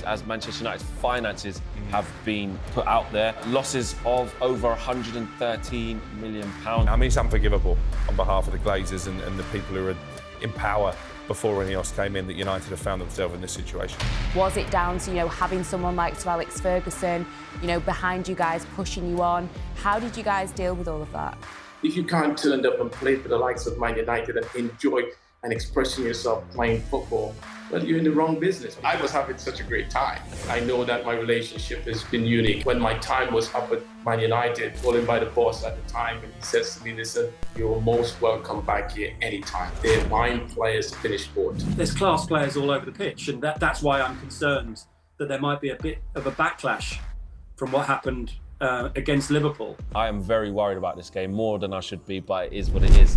news as Manchester United's finances have been put out there. Losses of over £113 million. I mean, it's unforgivable on behalf of the Glazers and the people who are in power before Ineos came in that United have found themselves in this situation. Was it down to, having someone like Sir Alex Ferguson, behind you guys, pushing you on? How did you guys deal with all of that? If you can't turn up and play for the likes of Man United and enjoy and expressing yourself playing football, well, you're in the wrong business. I was having such a great time. I know that my relationship has been unique. When my time was up at Man United, calling by the boss at the time, and he says to me, listen, you're most welcome back here anytime. They're buying players to finish fourth. There's class players all over the pitch, and that's why I'm concerned that there might be a bit of a backlash from what happened against Liverpool. I am very worried about this game, more than I should be, but it is what it is.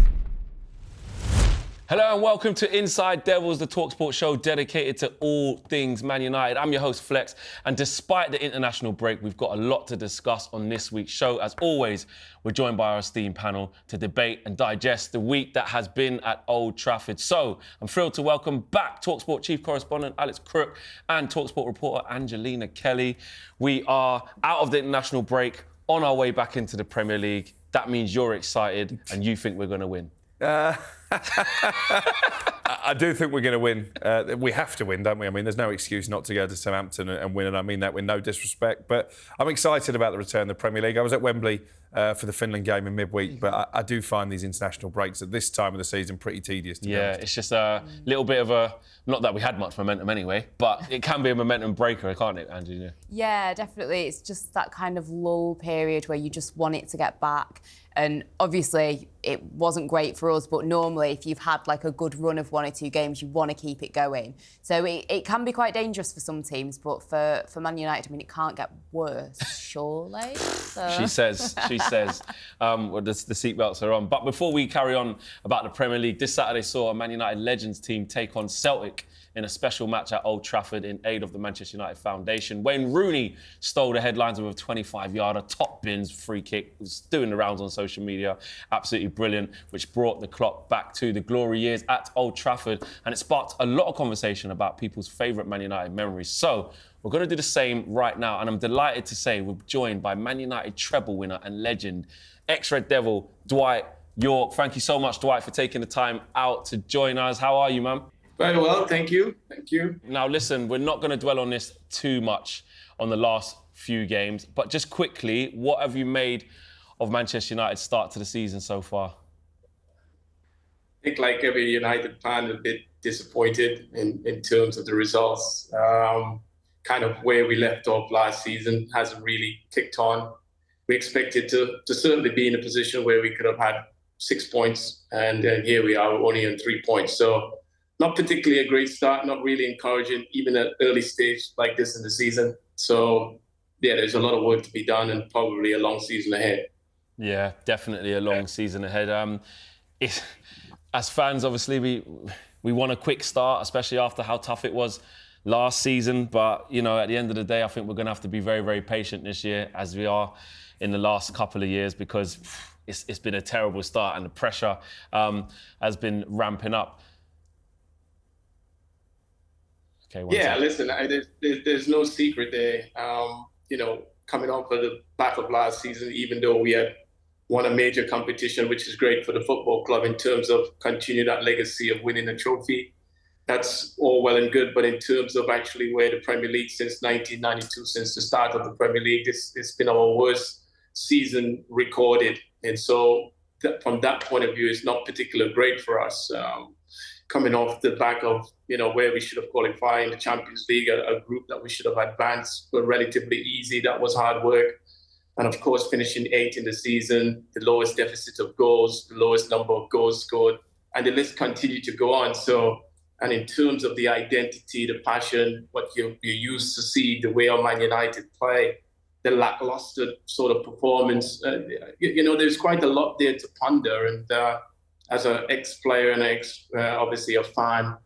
Hello and welcome to Inside Devils, the talkSPORT show dedicated to all things Man United. I'm your host, Flex, and despite the international break, we've got a lot to discuss on this week's show. As always, we're joined by our esteemed panel to debate and digest the week that has been at Old Trafford. So, I'm thrilled to welcome back talkSPORT chief correspondent Alex Crook and talkSPORT reporter Angelina Kelly. We are out of the international break, on our way back into the Premier League. That means you're excited and you think we're going to win. I do think we're going to win. We have to win, don't we? I mean, there's no excuse not to go to Southampton and win, and I mean that with no disrespect. But I'm excited about the return of the Premier League. I was at Wembley for the Finland game in midweek, but I do find these international breaks at this time of the season pretty tedious, to be honest. It's just a little bit of a... Not that we had much momentum anyway, but it can be a momentum breaker, can't it, Angie? Yeah, definitely. It's just that kind of lull period where you just want it to get back. And obviously, it wasn't great for us, but normally, if you've had like a good run of 1 or 2 games, you want to keep it going. So it can be quite dangerous for some teams, but for Man United, I mean, it can't get worse, surely. So. She says. Well, the seatbelts are on. But before we carry on about the Premier League, this Saturday saw a Man United Legends team take on Celtic in a special match at Old Trafford in aid of the Manchester United Foundation. Wayne Rooney stole the headlines with a 25-yarder, top bins free kick. It was doing the rounds on social media. Absolutely brilliant, which brought the clock back to the glory years at Old Trafford. And it sparked a lot of conversation about people's favourite Man United memories. So we're going to do the same right now. And I'm delighted to say we're joined by Man United treble winner and legend, ex-Red Devil, Dwight Yorke. Thank you so much, Dwight, for taking the time out to join us. How are you, man? Very well, thank you. Thank you. Now, listen, we're not going to dwell on this too much on the last few games, but just quickly, what have you made of Manchester United's start to the season so far? I think like every United fan, a bit disappointed in terms of the results. Kind of where we left off last season hasn't really kicked on. We expected to certainly be in a position where we could have had 6 points, and here we are only on 3 points. So not particularly a great start, not really encouraging, even at early stage like this in the season. So, yeah, there's a lot of work to be done and probably a long season ahead. Yeah, definitely a long season ahead. As fans, obviously, we want a quick start, especially after how tough it was last season. But, at the end of the day, I think we're going to have to be very, very patient this year, as we are in the last couple of years, because it's been a terrible start and the pressure has been ramping up. Okay, yeah, listen, there's no secret there. Coming off of the back of last season, even though we had won a major competition, which is great for the football club in terms of continue that legacy of winning a trophy. That's all well and good, but in terms of actually where the Premier League since 1992, since the start of the Premier League, it's been our worst season recorded. And so from that point of view, it's not particularly great for us. Coming off the back of, where we should have qualified in the Champions League, a group that we should have advanced were relatively easy. That was hard work. And of course, finishing 8th in the season, the lowest deficit of goals, the lowest number of goals scored, and the list continued to go on. So, and in terms of the identity, the passion, what you used to see, the way our Man United play, the lackluster sort of performance, there's quite a lot there to ponder. And as an ex-player and obviously a fan,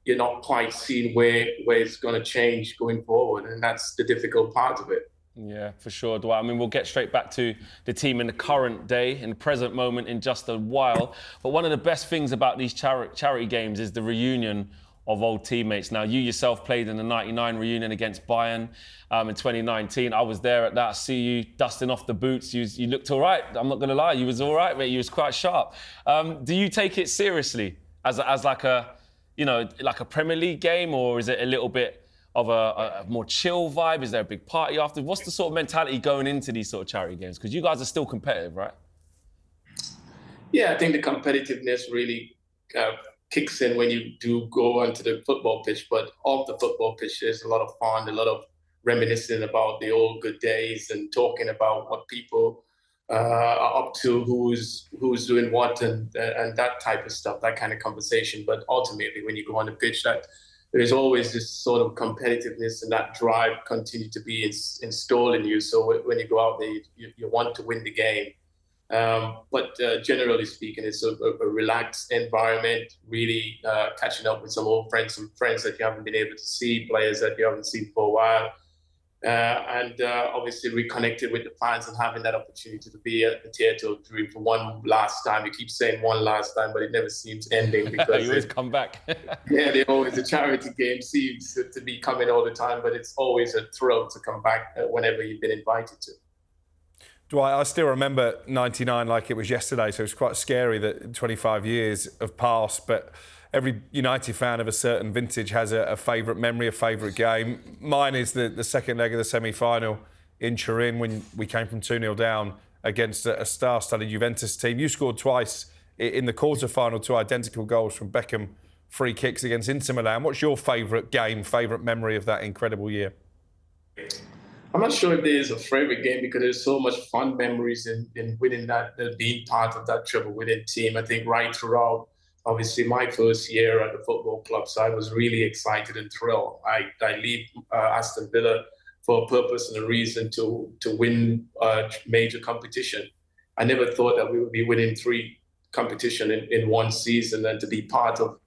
you're not quite seeing where it's going to change going forward. And that's the difficult part of it. Yeah, for sure, Dwight. I mean, we'll get straight back to the team in the current day, in the present moment in just a while. But one of the best things about these charity games is the reunion of old teammates. Now, you yourself played in the '99 reunion against Bayern in 2019. I was there at that. I see you dusting off the boots. You looked all right. I'm not going to lie. You was all right, mate. You was quite sharp. Do you take it seriously as like a, like a Premier League game, or is it a little bit of a more chill vibe? Is there a big party after? What's the sort of mentality going into these sort of charity games? Because you guys are still competitive, right? Yeah, I think the competitiveness really kicks in when you do go onto the football pitch. But off the football pitch, there's a lot of fun, a lot of reminiscing about the old good days and talking about what people are up to, who's doing what, and that type of stuff, that kind of conversation. But ultimately, when you go on the pitch, that there's always this sort of competitiveness, and that drive continue to be installed in you. So when you go out there, you want to win the game. But generally speaking, it's a relaxed environment, really catching up with some old friends, some friends that you haven't been able to see, players that you haven't seen for a while. And obviously reconnected with the fans and having that opportunity to be at the Theatre of Dream for one last time. You keep saying one last time, but it never seems ending because you always come back. Yeah, the charity game seems to be coming all the time, but it's always a thrill to come back whenever you've been invited to. Dwight, I still remember '99 like it was yesterday, so it's quite scary that 25 years have passed, but every United fan of a certain vintage has a favourite memory, a favourite game. Mine is the second leg of the semi-final in Turin when we came from 2-0 down against a star-studded Juventus team. You scored twice in the quarter-final, 2 identical goals from Beckham free kicks against Inter Milan. What's your favourite game, favourite memory of that incredible year? I'm not sure if there is a favourite game because there's so much fun memories in within that, being part of that treble winning team. I think right throughout, obviously, my first year at the football club, so I was really excited and thrilled. I leave Aston Villa for a purpose and a reason to win a major competition. I never thought that we would be winning 3 competitions in one season, and to be part of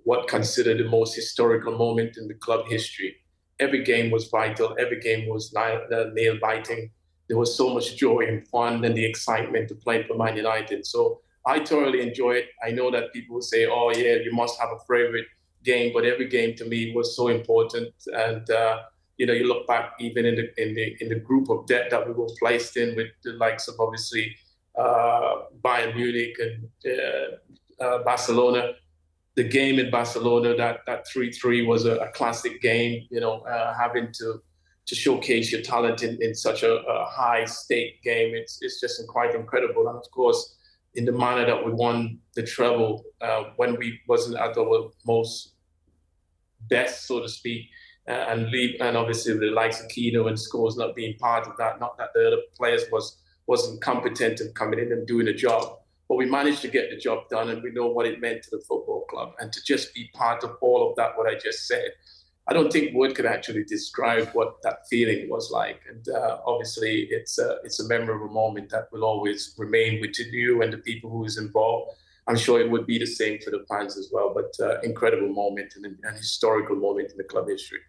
what considered the most historical moment in the club history. Every game was vital. Every game was nail-biting. There was so much joy and fun and the excitement to play for Man United. So I thoroughly enjoy it. I know that people will say, "Oh yeah, you must have a favorite game," but every game to me was so important. And you look back even in the group of death that we were placed in with the likes of obviously Bayern Munich and Barcelona. The game in Barcelona, that 3-3 was a classic game. Having to showcase your talent in such a high-stake game, it's just quite incredible. And of course, in the manner that we won the treble, when we wasn't at our most best, so to speak, and obviously the likes of Keno and Scholes not being part of that, not that the other players wasn't competent in coming in and doing a job. But we managed to get the job done, and we know what it meant to the football club. And to just be part of all of that, what I just said, I don't think word could actually describe what that feeling was like. And obviously, it's a memorable moment that will always remain with you and the people who is involved. I'm sure it would be the same for the fans as well. But incredible moment and an historical moment in the club history.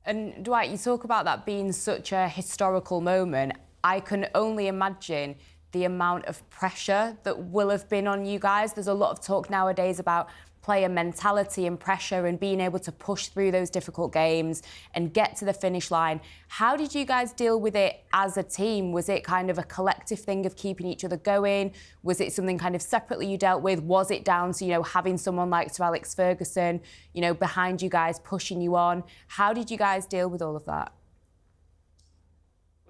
And Dwight, you talk about that being such a historical moment. I can only imagine the amount of pressure that will have been on you guys. There's a lot of talk nowadays about player mentality and pressure and being able to push through those difficult games and get to the finish line. How did you guys deal with it as a team? Was it kind of a collective thing of keeping each other going? Was it something kind of separately you dealt with? Was it down to, having someone like Sir Alex Ferguson, behind you guys, pushing you on? How did you guys deal with all of that?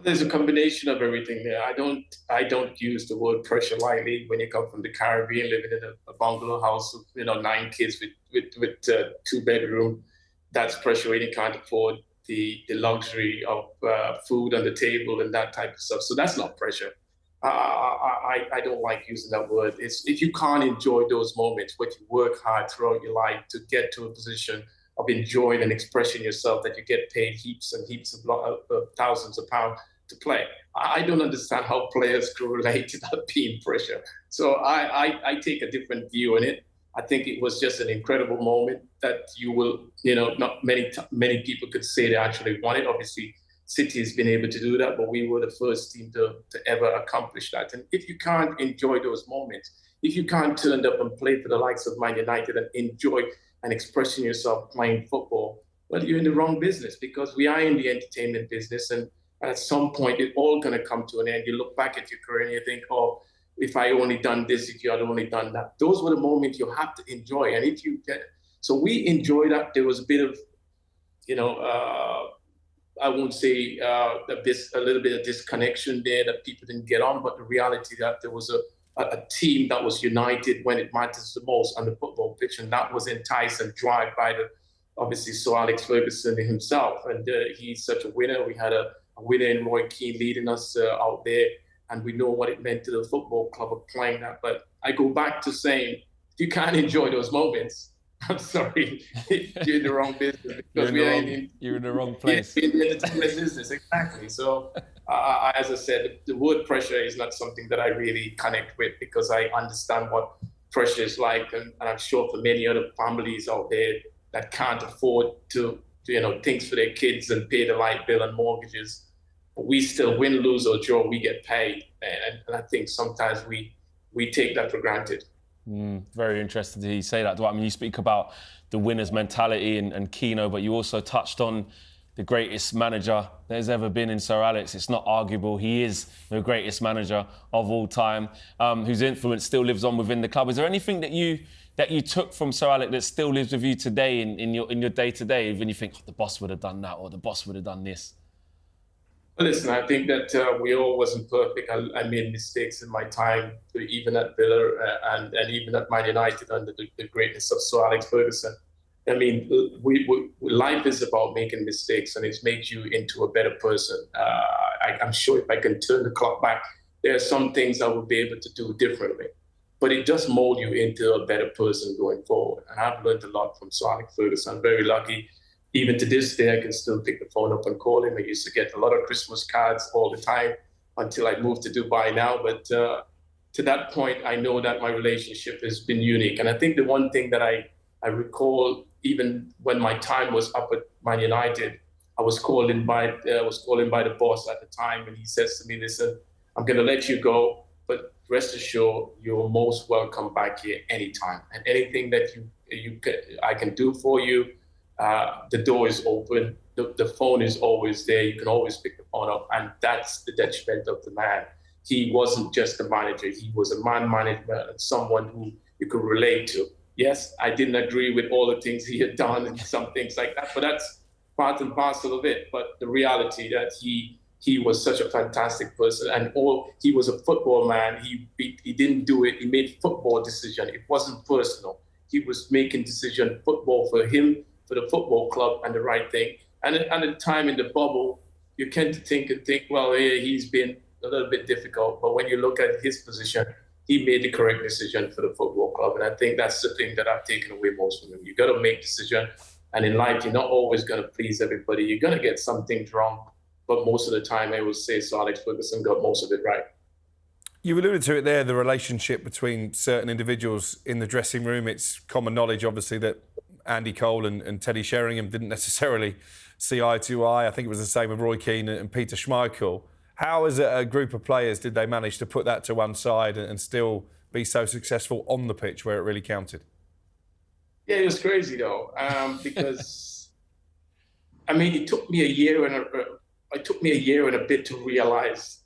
There's a combination of everything there. I don't use the word pressure lightly. When you come from the Caribbean, living in a bungalow house of 9 kids with 2 bedroom, that's pressure when you can't afford the luxury of food on the table and that type of stuff. So that's not pressure. I don't like using that word. It's if you can't enjoy those moments, but you work hard throughout your life to get to a position of enjoying and expressing yourself, that you get paid heaps and heaps of thousands of pounds to play. I don't understand how players could relate to that being pressure. So I take a different view on it. I think it was just an incredible moment that you will, not many people could say they actually won it. Obviously, City has been able to do that, but we were the first team to ever accomplish that. And if you can't enjoy those moments, if you can't turn up and play for the likes of Man United and enjoy and expressing yourself playing football, well, you're in the wrong business, because we are in the entertainment business, and at some point it's all going to come to an end. You look back at your career and you think, oh, if I only done this, if you had only done that. Those were the moments you have to enjoy. And if you get, so we enjoyed that. There was a bit of, I won't say a little bit of disconnection there that people didn't get on, but the reality that there was a team that was united when it matters the most on the football pitch, and that was enticed and driven by obviously Sir Alex Ferguson himself. And he's such a winner. We had a winner in Roy Keane leading us out there, and we know what it meant to the football club of playing that. But I go back to saying, if you can't enjoy those moments, I'm sorry, you're in the wrong business, because you're in the wrong place. In the entertainment business, exactly. So, as I said, the word pressure is not something that I really connect with, because I understand what pressure is like, and I'm sure for many other families out there that can't afford to things for their kids and pay the light bill and mortgages, but we still win, lose or draw, we get paid, and I think sometimes we take that for granted. Very interesting to hear you say that, Dwight. I mean, you speak about the winner's mentality and Keno, but you also touched on the greatest manager there's ever been in Sir Alex. It's not arguable. He is the greatest manager of all time, whose influence still lives on within the club. Is there anything that you took from Sir Alex that still lives with you today in your day-to-day, when you think, oh, the boss would have done that, or the boss would have done this? Listen, I think that we all wasn't perfect. I made mistakes in my time, even at Villa and even at Man United under the greatness of Sir Alex Ferguson. I mean, life is about making mistakes, and it's made you into a better person. I'm sure if I can turn the clock back, there are some things I would be able to do differently. But it does mold you into a better person going forward. And I've learned a lot from Sir Alex Ferguson. I'm very lucky. Even to this day, I can still pick the phone up and call him. I used to get a lot of Christmas cards all the time until I moved to Dubai now. But to that point, I know that my relationship has been unique. And I think the one thing that I recall, even when my time was up at Man United, I was called in by the boss at the time, and he says to me, "Listen, I'm going to let you go, but rest assured, you're most welcome back here anytime. And anything that I can do for you, the door is open. The phone is always there. You can always pick the phone up." And that's the detriment of the man. He wasn't just a manager. He was a man manager and someone who you could relate to. Yes, I didn't agree with all the things he had done and some things like that, but that's part and parcel of it. But the reality that he was such a fantastic person, and he was a football man. He didn't do it. He made football decision. It wasn't personal. He was making decision football for him, for the football club, and the right thing. And at the time in the bubble, you tend to think, well, yeah, he's been a little bit difficult. But when you look at his position, he made the correct decision for the football club. And I think that's the thing that I've taken away most from him. You got to make decision. And in life, you're not always going to please everybody. You're going to get some things wrong. But most of the time, I would say Sir Alex Ferguson got most of it right. You alluded to it there, the relationship between certain individuals in the dressing room. It's common knowledge, obviously, that Andy Cole and Teddy Sheringham didn't necessarily see eye to eye. I think it was the same with Roy Keane and Peter Schmeichel. How, as a group of players, did they manage to put that to one side and still be so successful on the pitch where it really counted? Yeah, it was crazy though, because I mean, it took me a year and a bit to realize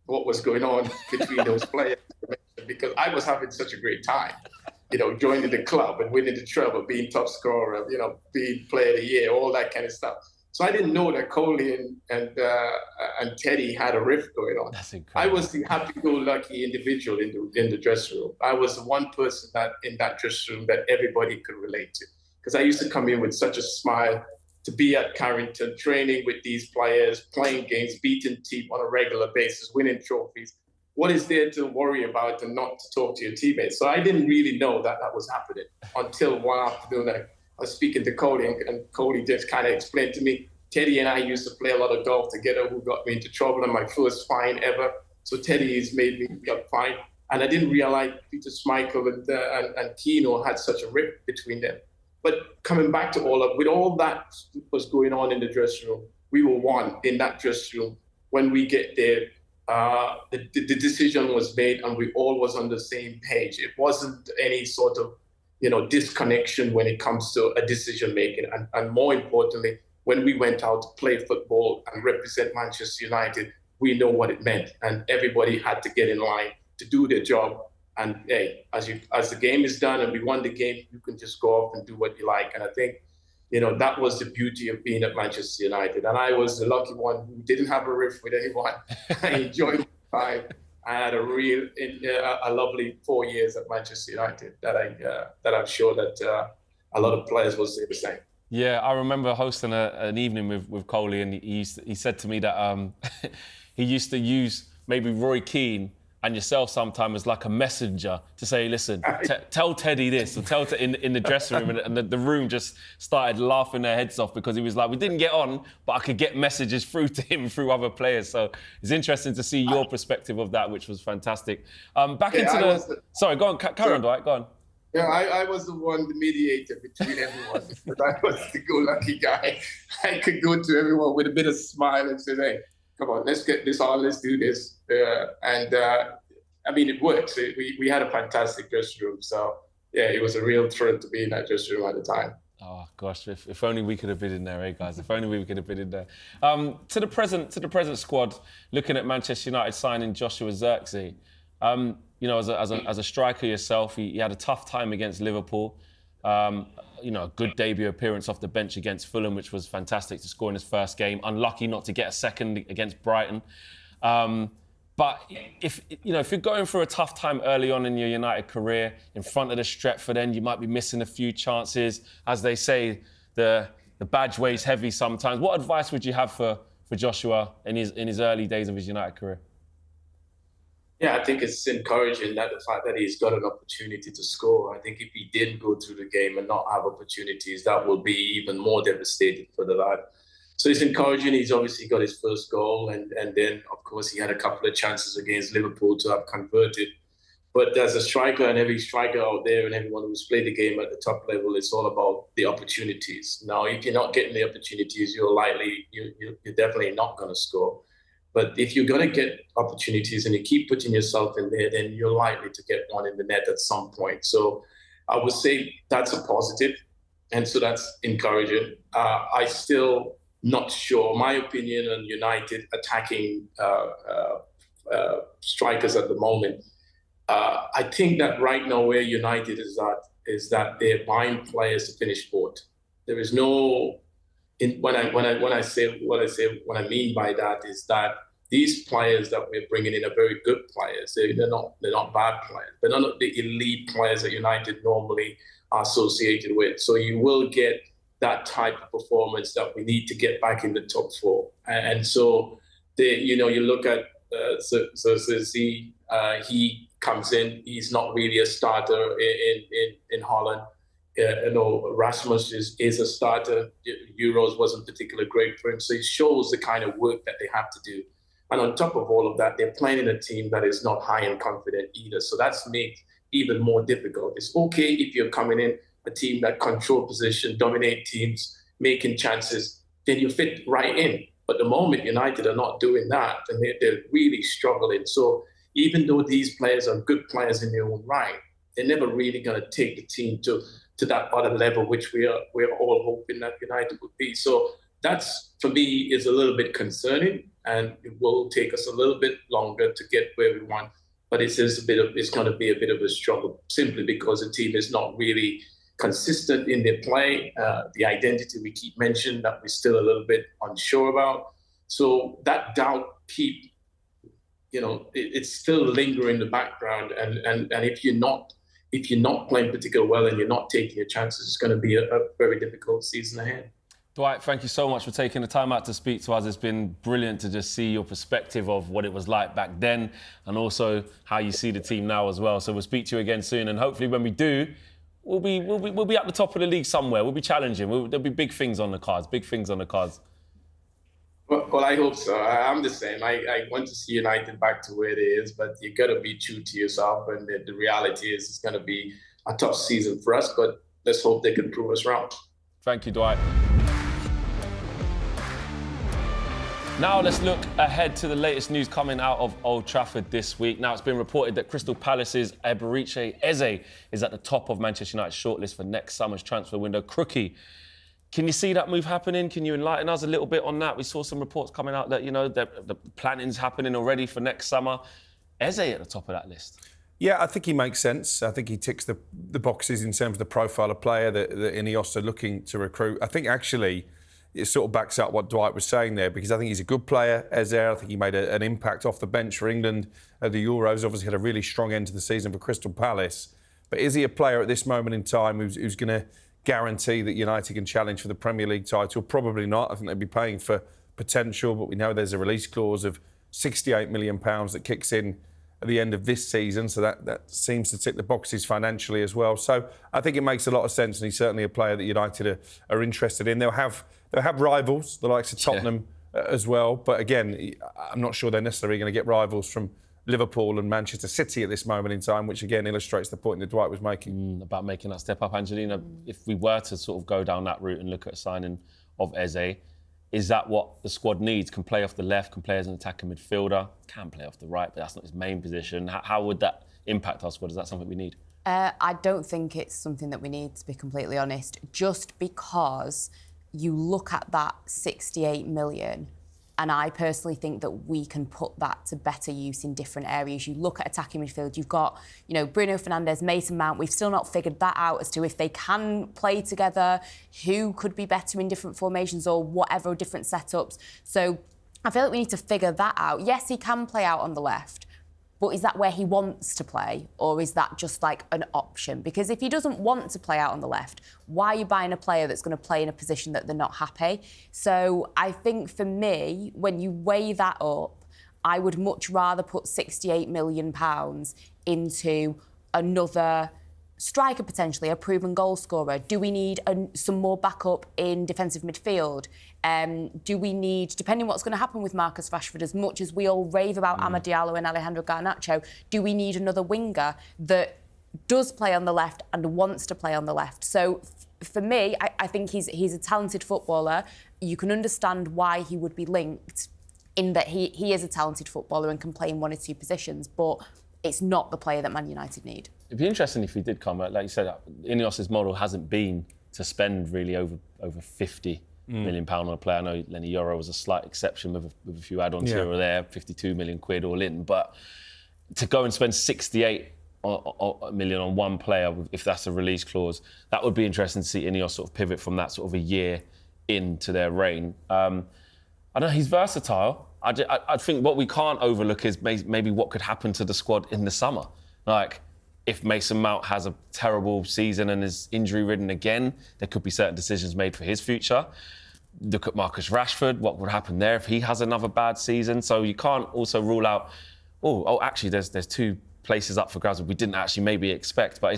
what was going on between those players, because I was having such a great time, joining the club and winning the treble, being top scorer, being player of the year, all that kind of stuff. So I didn't know that Coley and Teddy had a rift going on. That's incredible. I was the happy-go-lucky individual in the dressing room. I was the one person that in that dressing room that everybody could relate to, because I used to come in with such a smile to be at Carrington, training with these players, playing games, beating team on a regular basis, winning trophies. What is there to worry about and not to talk to your teammates? So I didn't really know that was happening until one afternoon I was speaking to Cody, and Cody just kind of explained to me, Teddy and I used to play a lot of golf together, who got me into trouble in my first fine ever. So Teddy has made me get fine. And I didn't realize Peter Schmeichel and Keno had such a rift between them. But coming back to with all that was going on in the dressing room, we were one in that dressing room. When we get there, the decision was made and we all was on the same page. It wasn't any sort of disconnection when it comes to a decision making. And more importantly, when we went out to play football and represent Manchester United, we know what it meant. And everybody had to get in line to do their job. And hey, as the game is done and we won the game, you can just go off and do what you like. And I think, that was the beauty of being at Manchester United. And I was the lucky one who didn't have a rift with anyone. I enjoyed my time. I had a lovely 4 years at Manchester United that I'm sure that a lot of players will say the same. Yeah, I remember hosting an evening with Coley, and he said to me that he used to use maybe Roy Keane and yourself sometime as like a messenger to say, listen, tell Teddy this, or tell in the dressing room, and the room just started laughing their heads off because he was like, we didn't get on, but I could get messages through to him through other players. So it's interesting to see your perspective of that, which was fantastic. Sorry, go on, carry on, Dwight, go on. Yeah, I was the mediator between everyone. Because I was the go-lucky guy. I could go to everyone with a bit of smile and say, hey, come on, let's get this on, let's do this. It works. We had a fantastic dressing room. So, yeah, it was a real thrill to be in that dressing room at the time. Oh, gosh, if only we could have been in there, eh, guys? If only we could have been in there. To the present squad, looking at Manchester United signing Joshua Zirkzee, as a striker yourself, he had a tough time against Liverpool. A good debut appearance off the bench against Fulham, which was fantastic to score in his first game. Unlucky not to get a second against Brighton. But if you're going through a tough time early on in your United career, in front of the Stretford end, you might be missing a few chances. As they say, the badge weighs heavy sometimes. What advice would you have for Joshua in his early days of his United career? Yeah, I think it's encouraging that the fact that he's got an opportunity to score. I think if he didn't go through the game and not have opportunities, that will be even more devastating for the lad. So it's encouraging. He's obviously got his first goal, and then, of course, he had a couple of chances against Liverpool to have converted. But as a striker, and every striker out there and everyone who's played the game at the top level, it's all about the opportunities. Now, if you're not getting the opportunities, you're definitely not going to score. But if you're going to get opportunities and you keep putting yourself in there, then you're likely to get one in the net at some point. So I would say that's a positive. And so that's encouraging. I still not sure. My opinion on United attacking strikers at the moment, I think that right now where United is that they're buying players to finish sport. There is no... What I mean by that is that these players that we're bringing in are very good players. They're not bad players. They're not the elite players that United normally are associated with. So you will get that type of performance that we need to get back in the top four. And so you look at Zirkzee, he comes in. He's not really a starter in Holland. Rasmus is a starter. Euros wasn't particularly great for him. So it shows the kind of work that they have to do. And on top of all of that, they're playing in a team that is not high and confident either. So that's made even more difficult. It's okay if you're coming in a team that control position, dominate teams, making chances, then you fit right in. But the moment United are not doing that, and they're really struggling. So even though these players are good players in their own right, they're never really going to take the team to that other level, which we're all hoping that United would be. So that's, for me, is a little bit concerning, and it will take us a little bit longer to get where we want. But it's going to be a bit of a struggle, simply because the team is not really consistent in their play. The identity we keep mentioning that we're still a little bit unsure about. So that doubt it's still lingering in the background. And if you're not playing particularly well and you're not taking your chances, it's going to be a very difficult season ahead. Dwight, thank you so much for taking the time out to speak to us. It's been brilliant to just see your perspective of what it was like back then and also how you see the team now as well. So we'll speak to you again soon, and hopefully when we do, we'll be at the top of the league somewhere. We'll be challenging. There'll be big things on the cards. Well, I hope so. I'm the same. I want to see United back to where it is, but you got to be true to yourself. And the reality is it's going to be a tough season for us, but let's hope they can prove us wrong. Thank you, Dwight. Now let's look ahead to the latest news coming out of Old Trafford this week. Now it's been reported that Crystal Palace's Eberechi Eze is at the top of Manchester United's shortlist for next summer's transfer window. Crookie, can you see that move happening? Can you enlighten us a little bit on that? We saw some reports coming out that, the planning's happening already for next summer. Eze at the top of that list. Yeah, I think he makes sense. I think he ticks the boxes in terms of the profile of player that Ineos are looking to recruit. I think actually it sort of backs up what Dwight was saying there, because I think he's a good player, Eze. I think he made an impact off the bench for England at the Euros. Obviously had a really strong end to the season for Crystal Palace. But is he a player at this moment in time who's going to guarantee that United can challenge for the Premier League title? Probably not. I think they'd be paying for potential, but we know there's a release clause of £68 million that kicks in at the end of this season, so that seems to tick the boxes financially as well. So I think it makes a lot of sense, and he's certainly a player that United are interested in. They'll have rivals, the likes of Tottenham as well, but again, I'm not sure they're necessarily going to get rivals from Liverpool and Manchester City at this moment in time, which again illustrates the point that Dwight was making. About making that step up, Angelina. If we were to sort of go down that route and look at a signing of Eze, is that what the squad needs? Can play off the left, can play as an attacking midfielder, can play off the right, but that's not his main position. How would that impact our squad? Is that something we need? I don't think it's something that we need, to be completely honest, just because you look at that 68 million, and I personally think that we can put that to better use in different areas. You look at attacking midfield, you've got, Bruno Fernandes, Mason Mount. We've still not figured that out as to if they can play together, who could be better in different formations or whatever, different setups. So I feel like we need to figure that out. Yes, he can play out on the left, but is that where he wants to play, or is that just like an option? Because if he doesn't want to play out on the left, why are you buying a player that's going to play in a position that they're not happy? So I think for me, when you weigh that up, I would much rather put £68 million into another striker, potentially, a proven goal scorer. Do we need some more backup in defensive midfield? Do we need, depending on what's going to happen with Marcus Rashford, as much as we all rave about Amad Diallo and Alejandro Garnacho, do we need another winger that does play on the left and wants to play on the left? So for me, I think he's a talented footballer. You can understand why he would be linked, in that he is a talented footballer and can play in one or two positions, but it's not the player that Man United need. It'd be interesting if he did come. Like you said, Ineos' model hasn't been to spend really over £50 million on a player. I know Lenny Yoro was a slight exception with a few add-ons here or there, 52 million quid all in. But to go and spend 68 million on one player, if that's a release clause, that would be interesting to see Ineos sort of pivot from that sort of a year into their reign. I know he's versatile. I think what we can't overlook is maybe what could happen to the squad in the summer. Like, if Mason Mount has a terrible season and is injury-ridden again, there could be certain decisions made for his future. Look at Marcus Rashford, what would happen there if he has another bad season? So you can't also rule out, actually, there's two places up for grabs that we didn't actually maybe expect. But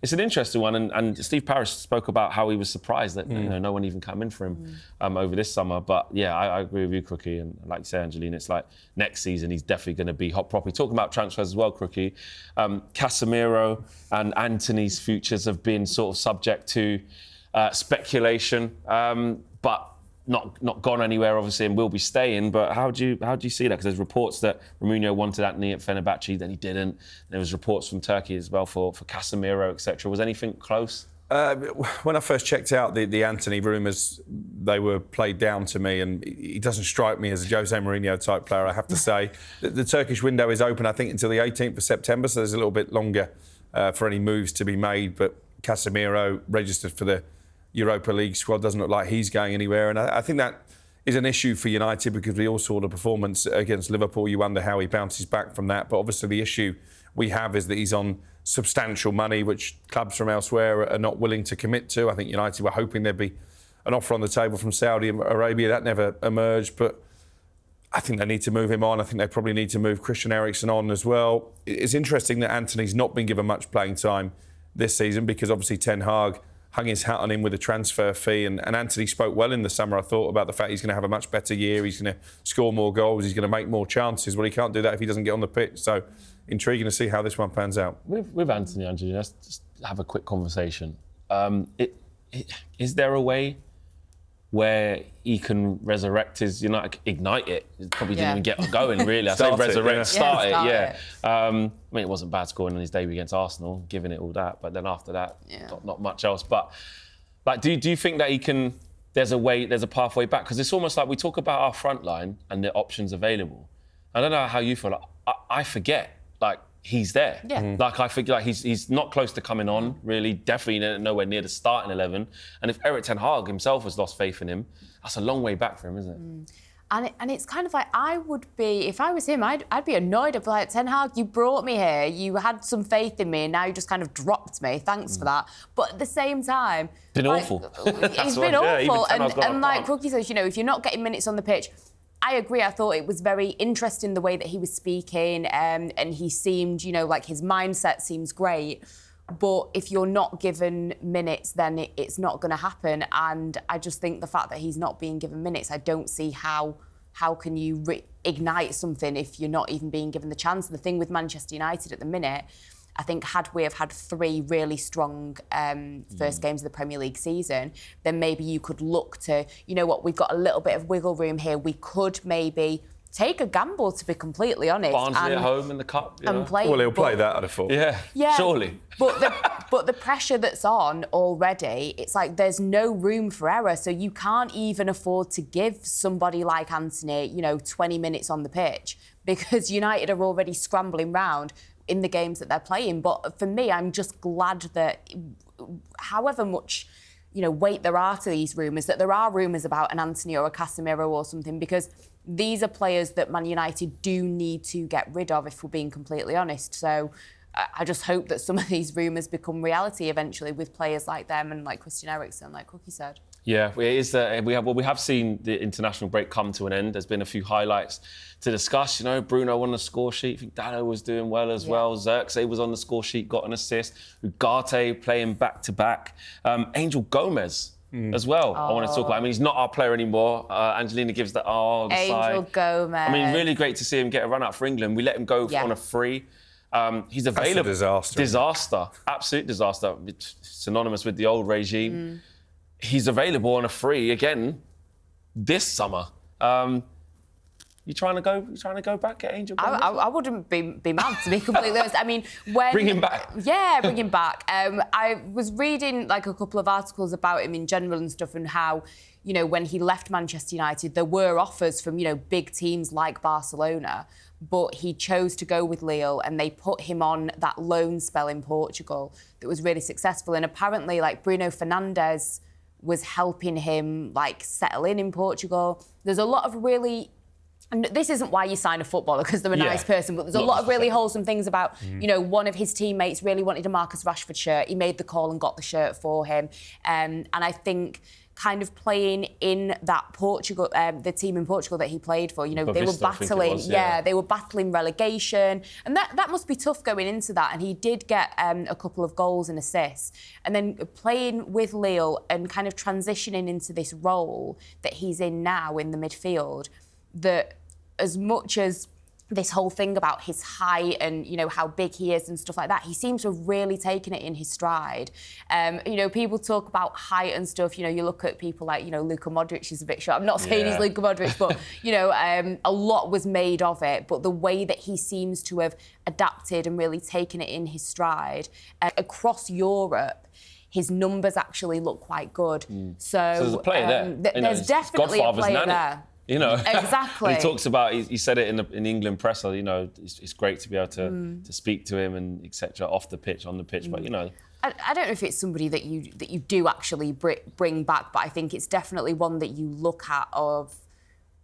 it's an interesting one, and Steve Parish spoke about how he was surprised that no one even came in for him over this summer. But yeah, I agree with you, Crookie, and like you say, Angelina, it's like next season he's definitely going to be hot properly. Talking about transfers as well, Crookie, Casemiro and Antony's futures have been sort of subject to speculation, but not gone anywhere, obviously, and will be staying. But how do you see that? Because there's reports that Mourinho wanted Antony at Fenerbahce, then he didn't. There was reports from Turkey as well for Casemiro, etc. Was anything close? When I first checked out the Antony rumours, they were played down to me, and he doesn't strike me as a Jose Mourinho type player, I have to say. The Turkish window is open, I think, until the 18th of September, so there's a little bit longer for any moves to be made. But Casemiro registered for the Europa League squad, doesn't look like he's going anywhere, and I think that is an issue for United, because we all saw the performance against Liverpool. You wonder how he bounces back from that, but obviously the issue we have is that he's on substantial money, which clubs from elsewhere are not willing to commit to. I think United were hoping there'd be an offer on the table from Saudi Arabia. That never emerged, but I think they need to move him on. I think they probably need to move Christian Eriksen on as well. It's interesting that Antony's not been given much playing time this season, because obviously Ten Hag hung his hat on him with a transfer fee, and Antony spoke well in the summer, I thought, about the fact he's going to have a much better year, he's going to score more goals, he's going to make more chances. Well, he can't do that if he doesn't get on the pitch, so intriguing to see how this one pans out. With Antony, Angelina, let's just have a quick conversation. Is there a way where he can resurrect his ignite it. It probably didn't Yeah. even get going, really. I say Start it, resurrect, yeah. start it, Start yeah. it. I mean, it wasn't bad scoring on his debut against Arsenal, giving it all that, but then after that, not much else. But like, do you think that he can? There's a pathway back, because it's almost like we talk about our front line and the options available. I don't know how you feel. Like, I forget. Like, he's there. Yeah. Like, I figure like he's not close to coming on, really. Definitely nowhere near the starting 11. And if Erik ten Hag himself has lost faith in him, that's a long way back for him, isn't it? And it's kind of like, I would be, if I was him, I'd be annoyed. I'd be like, Ten Hag, you brought me here, you had some faith in me, and now you just kind of dropped me. Thanks for that. But at the same time... Been awful. He's been awful. And like Crookie says, if you're not getting minutes on the pitch, I agree. I thought it was very interesting the way that he was speaking, and he seemed, like his mindset seems great. But if you're not given minutes, then it's not going to happen. And I just think the fact that he's not being given minutes, I don't see how can you ignite something if you're not even being given the chance. The thing with Manchester United at the minute, I think had we have had 3 really strong first games of the Premier League season, then maybe you could look to, we've got a little bit of wiggle room here. We could maybe take a gamble, to be completely honest. Barnsley at home in the cup. And play. Well, he'll play that, I'd have thought. Yeah, surely. But the pressure that's on already, it's like there's no room for error. So you can't even afford to give somebody like Antony, 20 minutes on the pitch, because United are already scrambling round in the games that they're playing. But for me, I'm just glad that however much weight there are to these rumours, that there are rumours about an Antony or a Casemiro or something, because these are players that Man United do need to get rid of, if we're being completely honest. So I just hope that some of these rumours become reality eventually, with players like them and like Christian Eriksen, like Cookie said. Yeah, it is. We have seen the international break come to an end. There's been a few highlights to discuss. Bruno on the score sheet. I think Dalo was doing well as well. Xerxes was on the score sheet, got an assist. Ugarte playing back to back. Angel Gomez as well. I want to talk about. I mean, he's not our player anymore. Angelina gives the Angel sigh. Gomez. I mean, really great to see him get a run out for England. We let him go on a free. He's available. That's a disaster. Disaster. Absolute disaster. It's synonymous with the old regime. He's available on a free again this summer. You trying to go back at Angel Gomez? I wouldn't be mad, to be completely honest. I mean, Bring him back. Yeah, bring him back. I was reading like a couple of articles about him in general and stuff, and how, when he left Manchester United, there were offers from, big teams like Barcelona, but he chose to go with Lille, and they put him on that loan spell in Portugal that was really successful. And apparently, like, Bruno Fernandes was helping him settle in Portugal. There's a lot of really... And this isn't why you sign a footballer, because they're a nice person, but there's a lot of really wholesome things about, one of his teammates really wanted a Marcus Rashford shirt. He made the call and got the shirt for him. And I think kind of playing in that Portugal, the team in Portugal that he played for, they were battling, they were battling relegation. And that must be tough going into that. And he did get a couple of goals and assists. And then playing with Lille and kind of transitioning into this role that he's in now in the midfield, that as much as this whole thing about his height and, how big he is and stuff like that, he seems to have really taken it in his stride. People talk about height and stuff. You look at people like, Luka Modric is a bit short. I'm not saying he's Luka Modric, but, a lot was made of it. But the way that he seems to have adapted and really taken it in his stride across Europe, his numbers actually look quite good. So there's a player there. There's definitely a player there. Exactly. He talks about. He said it in the England presser. It's great to be able to speak to him and etc. off the pitch, on the pitch. But I don't know if it's somebody that you do actually bring back, but I think it's definitely one that you look at of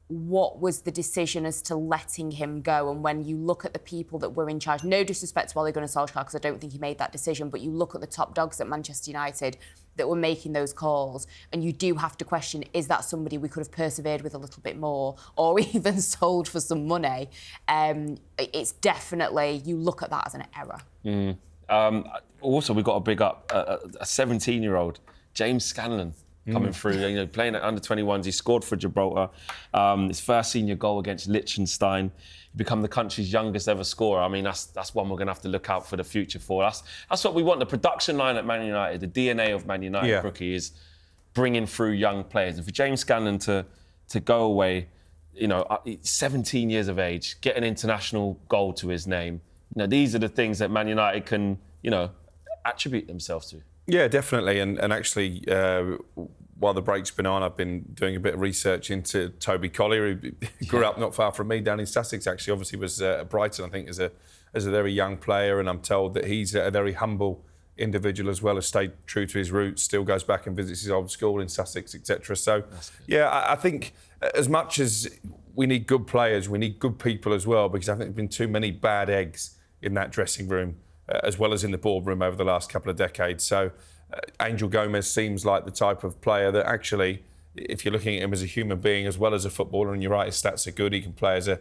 what was the decision as to letting him go. And when you look at the people that were in charge, no disrespect to Ole Gunnar Solskjaer, because I don't think he made that decision, but you look at the top dogs at Manchester United that were making those calls, and you do have to question, is that somebody we could have persevered with a little bit more, or even sold for some money? It's definitely, you look at that as an error. Also, we've got to big up a 17-year-old, James Scanlon, coming through, playing at under-21s. He scored for Gibraltar. His first senior goal against Liechtenstein. He become the country's youngest ever scorer. I mean, that's one we're going to have to look out for the future for. That's what we want. The production line at Man United, the DNA of Man United, Rookie, is bringing through young players. And for James Scanlon to go away, 17 years of age, get an international goal to his name, these are the things that Man United can, attribute themselves to. Yeah, definitely. And actually, while the break's been on, I've been doing a bit of research into Toby Collier, who grew up not far from me down in Sussex. Actually, obviously was at Brighton, I think, as a very young player, and I'm told that he's a very humble individual as well, has stayed true to his roots, still goes back and visits his old school in Sussex, etc. So, yeah, I think as much as we need good players, we need good people as well, because I think there's been too many bad eggs in that dressing room, as well as in the boardroom over the last couple of decades. So Angel Gomez seems like the type of player that actually, if you're looking at him as a human being as well as a footballer, and you're right, his stats are good, he can play as a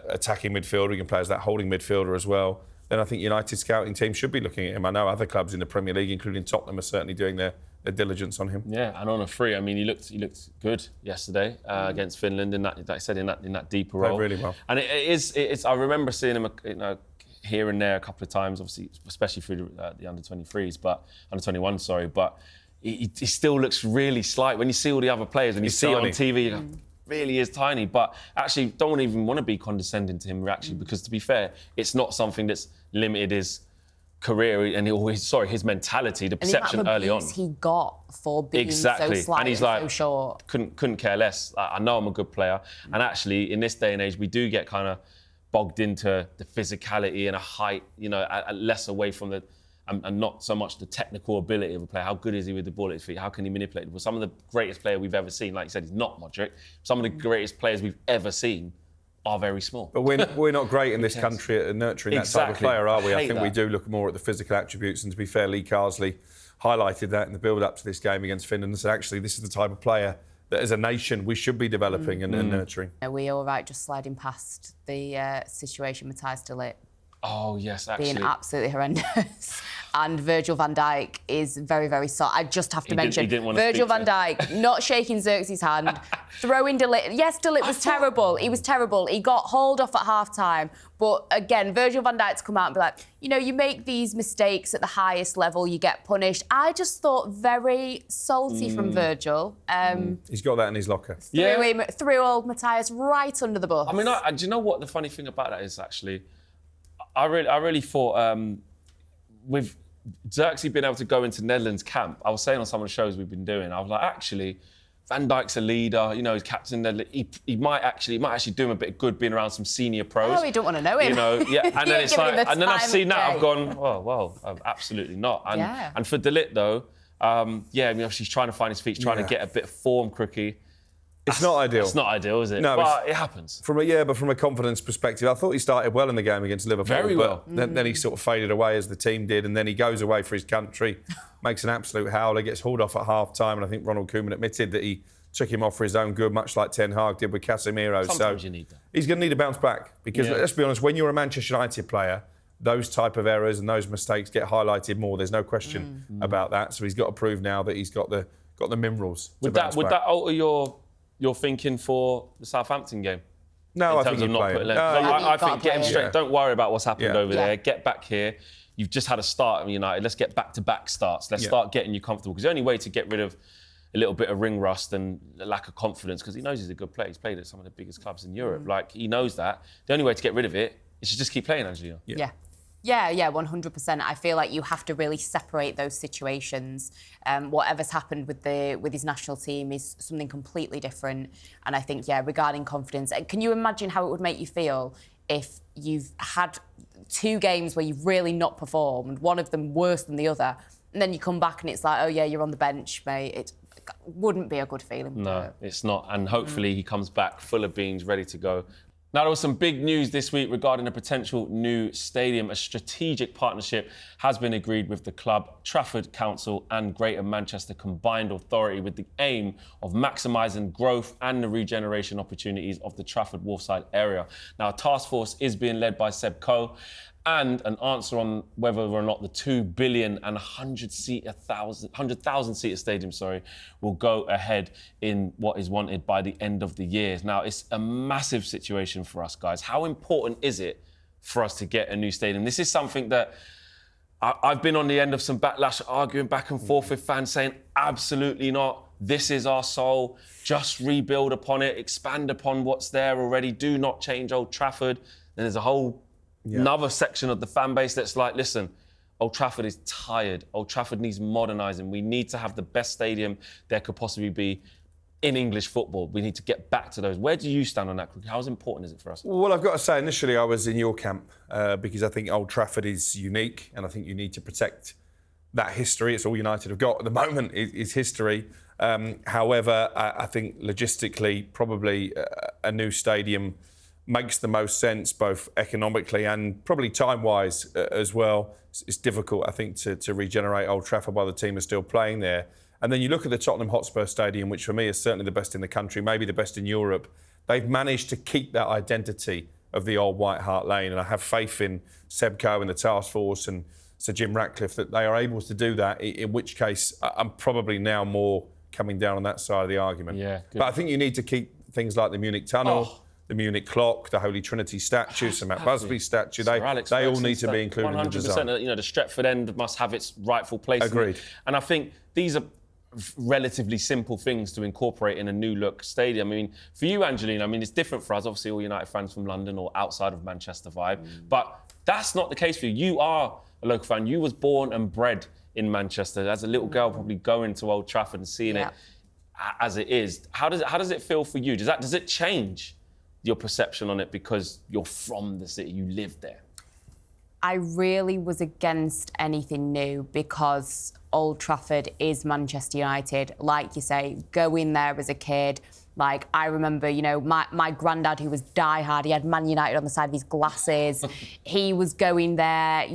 attacking midfielder, he can play as that holding midfielder as well, then I think United scouting team should be looking at him. I know other clubs in the Premier League, including Tottenham, are certainly doing their diligence on him. Yeah, and on a free, I mean, he looked good yesterday against Finland in that, like I said, in that deeper role. Played really well. And it is. I remember seeing him, here and there a couple of times, obviously, especially through the under-23s, but under-21, sorry. But he still looks really slight when you see all the other players. When you see it on TV, you go, really is tiny. But actually, don't even want to be condescending to him, actually, because to be fair, it's not something that's limited his career and his mentality, the perception early on. He got for being so slight and he's like, so short. Couldn't care less. I know I'm a good player, and actually, in this day and age, we do get kind of bogged into the physicality and a height, less away from the, and not so much the technical ability of a player. How good is he with the ball at his feet? How can he manipulate it? Well, some of the greatest player we've ever seen, like you said, he's not Modric. Some of the greatest players we've ever seen are very small. But we're not great in this country at nurturing that type of player, are we? I think we do look more at the physical attributes, and to be fair, Lee Carsley highlighted that in the build-up to this game against Finland and said, actually, this is the type of player that as a nation we should be developing and nurturing. Are we all right just sliding past the situation with Matthijs de Ligt? Oh, yes, actually. Being absolutely horrendous. And Virgil van Dijk is very, very soft. I just have to mention, Virgil van Dijk not shaking Xerxes' hand, throwing de Ligt. Yes, de Ligt was terrible. He was terrible. He got hauled off at half-time. But again, Virgil van Dijk's come out and be like, you make these mistakes at the highest level, you get punished. I just thought very salty from Virgil. He's got that in his locker. Threw old Matthijs right under the bus. I mean, do you know what the funny thing about that is, actually? I really thought with Xerxes being able to go into Netherlands camp, I was saying on some of the shows we've been doing, I was like, actually, Van Dijk's a leader, he's captain. He might actually do him a bit of good being around some senior pros. Oh, you don't want to know him. And then it's like, and then I've seen that, I've gone, well, absolutely not. And for de Ligt though, she's trying to find his feet, trying to get a bit of form, Crookie. It's not ideal. It's not ideal, is it? No, but it happens. But from a confidence perspective, I thought he started well in the game against Liverpool. Very well. Then he sort of faded away as the team did, and then he goes away for his country, makes an absolute howler, gets hauled off at half-time, and I think Ronald Koeman admitted that he took him off for his own good, much like Ten Hag did with Casemiro. Sometimes you need that. He's going to need a bounce back, because let's be honest, when you're a Manchester United player, those type of errors and those mistakes get highlighted more. There's no question about that. So he's got to prove now that he's got the minerals to bounce back. Would that alter your thinking for the Southampton game? No, I think he's playing. I think get him straight. Don't worry about what's happened over there. Get back here. You've just had a start at United. Let's get back-to-back starts. Let's start getting you comfortable. Because the only way to get rid of a little bit of ring rust and a lack of confidence, because he knows he's a good player. He's played at some of the biggest clubs in Europe. Like, he knows that. The only way to get rid of it is to just keep playing, Angelina. Yeah, 100%. I feel like you have to really separate those situations. Whatever's happened with his national team is something completely different. And I think, regarding confidence, can you imagine how it would make you feel if you've had 2 games where you've really not performed, one of them worse than the other, and then you come back and it's like, oh yeah, you're on the bench, mate. It wouldn't be a good feeling. No, it's not. And hopefully he comes back full of beans, ready to go. Now, there was some big news this week regarding a potential new stadium. A strategic partnership has been agreed with the club, Trafford Council and Greater Manchester Combined Authority, with the aim of maximising growth and the regeneration opportunities of the Trafford Wharfside area. Now, a task force is being led by Seb Coe, and an answer on whether or not the $2 billion and 100,000 seater stadium, will go ahead in what is wanted by the end of the year. Now, it's a massive situation for us, guys. How important is it for us to get a new stadium? This is something that I've been on the end of some backlash, arguing back and forth with fans saying, absolutely not. this is our soul, just rebuild upon it, expand upon what's there already, do not change Old Trafford. Then there's a whole another section of the fan base that's like, listen, Old Trafford is tired. Old Trafford needs modernising. We need to have the best stadium there could possibly be in English football. We need to get back to those. Where do you stand on that, Crook? How important is it for us? Well, I've got to say, initially I was in your camp because I think Old Trafford is unique and I think you need to protect that history. It's all United have got at the moment is history. However, I think logistically, probably a new stadium makes the most sense, both economically and probably time-wise as well. It's difficult, I think, to regenerate Old Trafford while the team is still playing there. And then you look at the Tottenham Hotspur Stadium, which for me is certainly the best in the country, maybe the best in Europe. They've managed to keep that identity of the old White Hart Lane, and I have faith in Seb Coe and the task force and Sir Jim Ratcliffe that they are able to do that, in which case I'm probably now more coming down on that side of the argument. Yeah, good. But I think you need to keep things like the Munich Tunnel, the Munich Clock, the Holy Trinity statue, Sir Matt Busby statue, they all need to be included in the design. 100%, the Stretford end must have its rightful place. Agreed. And I think these are relatively simple things to incorporate in a new look stadium. I mean, for you, Angelina, it's different for us, obviously all United fans from London or outside of Manchester vibe, but that's not the case for you. You are a local fan. You was born and bred in Manchester. As a little girl, probably going to Old Trafford and seeing it as it is. How does it feel for you? Does it change your perception on it because you're from the city, you live there? I really was against anything new because Old Trafford is Manchester United. Like you say, going there as a kid, like I remember, my granddad who was diehard, he had Man United on the side of his glasses. He was going there,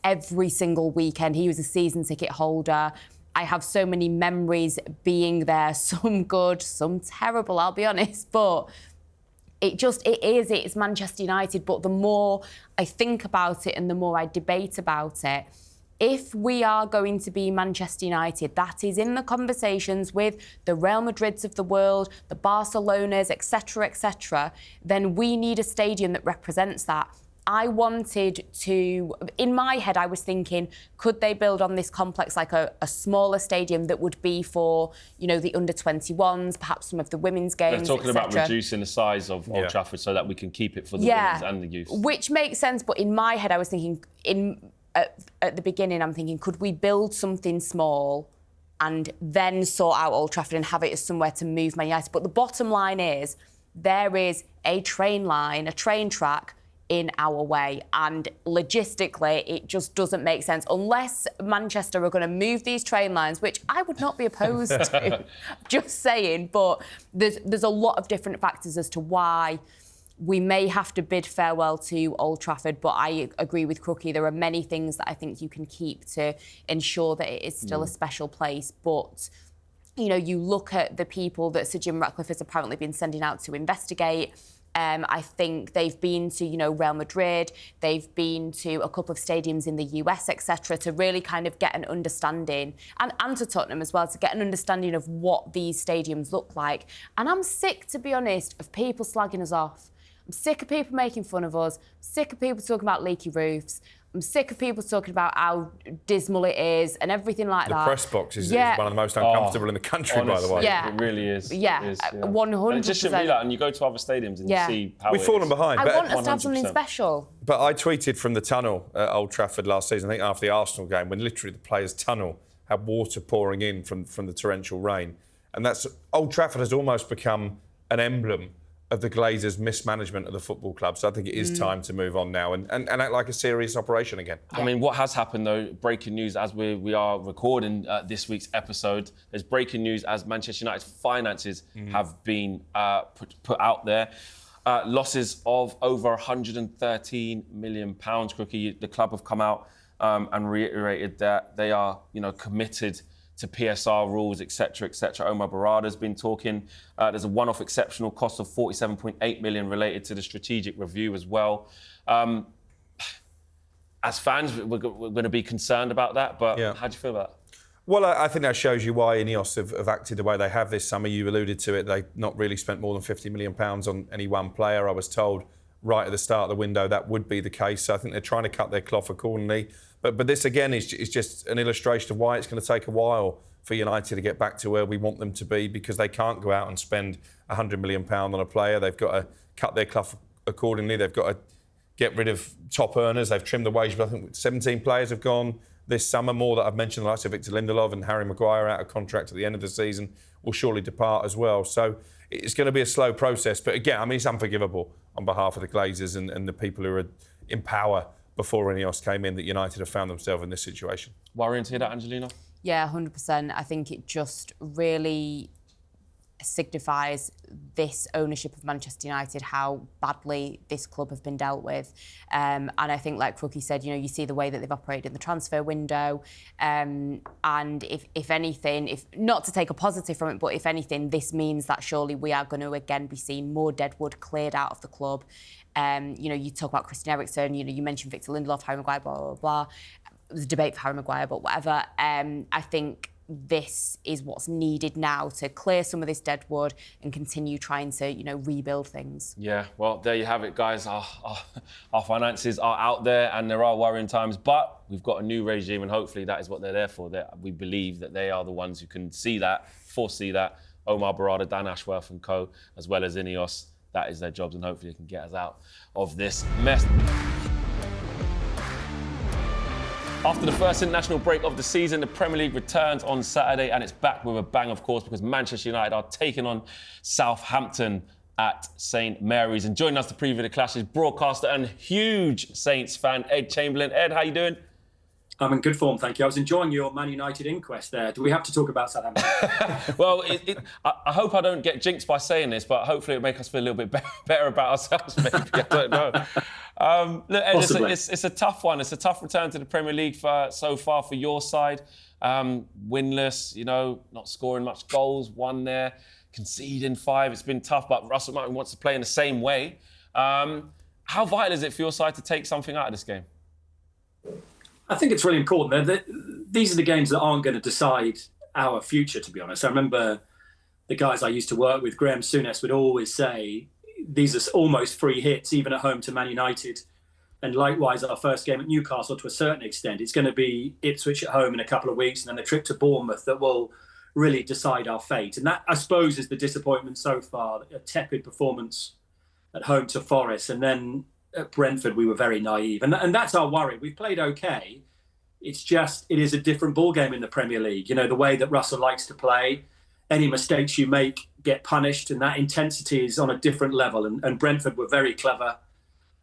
every single weekend. He was a season ticket holder. I have so many memories being there, some good, some terrible, I'll be honest, but it's Manchester United. But the more I think about it and the more I debate about it, if we are going to be Manchester United, that is in the conversations with the Real Madrids of the world, the Barcelonas, etc., then we need a stadium that represents that. I wanted to, in my head, I was thinking, could they build on this complex like a smaller stadium that would be for, the under-21s, perhaps some of the women's games, They're talking about reducing the size of Old Trafford so that we can keep it for the women's and the youth. Which makes sense, but in my head, I was thinking, at the beginning, I'm thinking, could we build something small and then sort out Old Trafford and have it as somewhere to move Man United? But the bottom line is, there is a train line, a train track in our way, and logistically it just doesn't make sense unless Manchester are going to move these train lines, which I would not be opposed to. Just saying, but there's a lot of different factors as to why we may have to bid farewell to Old Trafford, but I agree with Crookie. There are many things that I think you can keep to ensure that it is still a special place. But, you look at the people that Sir Jim Ratcliffe has apparently been sending out to investigate. I think they've been to, Real Madrid, they've been to a couple of stadiums in the US, etc., to really kind of get an understanding, and to Tottenham as well, to get an understanding of what these stadiums look like. And I'm sick, to be honest, of people slagging us off. I'm sick of people making fun of us. I'm sick of people talking about leaky roofs. I'm sick of people talking about how dismal it is and everything like that. The press box is one of the most uncomfortable in the country, honestly, by the way. Yeah. It really is. Yeah, it is, 100%. And it just shouldn't be that. And you go to other stadiums and you see how We've fallen behind. I want us to have 100%. something special. But I tweeted from the tunnel at Old Trafford last season, I think after the Arsenal game, when literally the players' tunnel had water pouring in from the torrential rain. And Old Trafford has almost become an emblem of the Glazers' mismanagement of the football club. So I think it is time to move on now and act like a serious operation again. I mean, what has happened, though, breaking news as we are recording this week's episode, there's breaking news as Manchester United's finances have been put out there. Losses of over £113 million. Crookie, the club have come out and reiterated that they are, committed to PSR rules, etc., etc. Omar Barada's been talking. There's a one-off exceptional cost of £47.8 million related to the strategic review as well. As fans, we're going to be concerned about that, but how do you feel about that? Well, I think that shows you why Ineos have acted the way they have this summer. You alluded to it. They've not really spent more than £50 million on any one player. I was told right at the start of the window that would be the case. So I think they're trying to cut their cloth accordingly. But this, again, is just an illustration of why it's going to take a while for United to get back to where we want them to be, because they can't go out and spend £100 million on a player. They've got to cut their cloth accordingly. They've got to get rid of top earners. They've trimmed the wage, but I think 17 players have gone this summer. More that I've mentioned, the likes of Victor Lindelof and Harry Maguire out of contract at the end of the season will surely depart as well. So it's going to be a slow process. But again, I mean, it's unforgivable on behalf of the Glazers and the people who are in power before Ineos came in that United have found themselves in this situation. Worrying to hear that, Angelina? Yeah, 100%. I think it just really signifies this ownership of Manchester United, how badly this club have been dealt with. And I think, like Crookie said, you see the way that they've operated in the transfer window. And if anything, if not to take a positive from it, but if anything, this means that surely we are going to again be seeing more deadwood cleared out of the club. You talk about Christian Eriksen, you mentioned Victor Lindelof, Harry Maguire, blah, blah, blah. There's a debate for Harry Maguire, but whatever. I think this is what's needed now to clear some of this deadwood and continue trying to, rebuild things. Yeah, well, there you have it, guys. Our finances are out there and there are worrying times, but we've got a new regime and hopefully that is what they're there for. We believe that they are the ones who can see that, foresee that. Omar Barada, Dan Ashworth and co, as well as Ineos. That is their jobs and hopefully they can get us out of this mess. After the first international break of the season, the Premier League returns on Saturday and it's back with a bang, of course, because Manchester United are taking on Southampton at St Mary's. And joining us to preview the clash is broadcaster and huge Saints fan, Ed Chamberlin. Ed, how you doing? I'm in good form, thank you. I was enjoying your Man United inquest there. Do we have to talk about Southampton? Well, I hope I don't get jinxed by saying this, but hopefully it'll make us feel a little bit better about ourselves, maybe. I don't know. Look, Ed, it's a tough one. It's a tough return to the Premier League so far for your side. Winless, not scoring much goals, one there, conceding 5. It's been tough, but Russell Martin wants to play in the same way. How vital is it for your side to take something out of this game? I think it's really important. These are the games that aren't going to decide our future, to be honest. I remember the guys I used to work with, Graham Souness, would always say, these are almost free hits, even at home to Man United. And likewise, our first game at Newcastle, to a certain extent, it's going to be Ipswich at home in a couple of weeks and then the trip to Bournemouth that will really decide our fate. And that, I suppose, is the disappointment so far, a tepid performance at home to Forest. And then at Brentford, we were very naive. And that's our worry. We've played okay. It is a different ballgame in the Premier League. The way that Russell likes to play, any mistakes you make get punished, and that intensity is on a different level. And Brentford were very clever,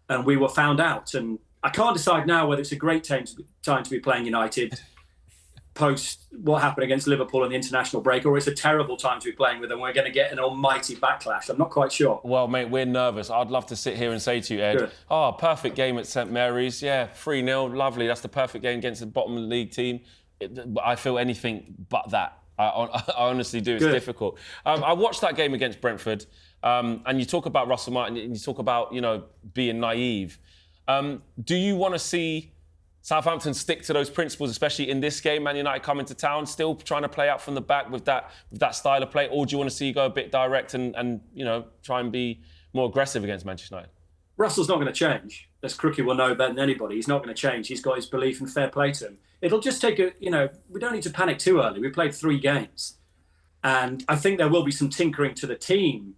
and we were found out. And I can't decide now whether it's a great time to be playing United post what happened against Liverpool in the international break, or it's a terrible time to be playing with them. We're going to get an almighty backlash. I'm not quite sure. Well, mate, we're nervous. I'd love to sit here and say to you, Ed, perfect game at St Mary's. Yeah, 3-0, lovely. That's the perfect game against the bottom of the league team. I feel anything but that. I honestly do. It's difficult. I watched that game against Brentford, and you talk about Russell Martin, and you talk about, being naive. Do you want to see Southampton stick to those principles, especially in this game? Man United coming to town, still trying to play out from the back with that style of play, or do you want to see you go a bit direct and try and be more aggressive against Manchester United? Russell's not going to change. As Crookie will know better than anybody, he's not going to change. He's got his belief and fair play to him. It'll just take we don't need to panic too early. We played 3 games. And I think there will be some tinkering to the team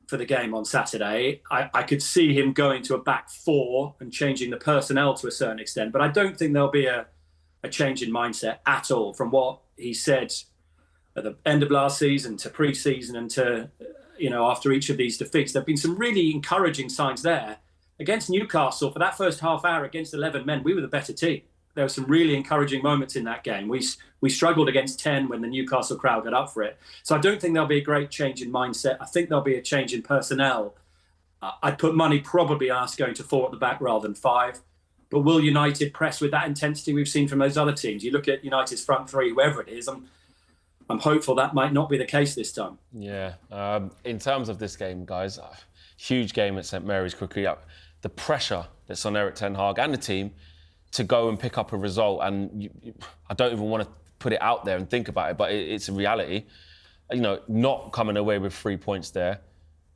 for the game on Saturday. I could see him going to a back 4 and changing the personnel to a certain extent, but I don't think there'll be a change in mindset at all from what he said at the end of last season to pre-season and to, after each of these defeats. There have been some really encouraging signs there. Against Newcastle, for that first half hour against 11 men, we were the better team. There were some really encouraging moments in that game. We struggled against 10 when the Newcastle crowd got up for it. So I don't think there'll be a great change in mindset. I think there'll be a change in personnel. I'd put money probably on us going to 4 at the back rather than 5. But will United press with that intensity we've seen from those other teams? You look at United's front 3, whoever it is, I'm hopeful that might not be the case this time. Yeah. In terms of this game, guys, huge game at St Mary's, Crookie. The pressure that's on Erik ten Hag and the team to go and pick up a result, and I don't even want to put it out there and think about it, but it's a reality. Not coming away with 3 points there.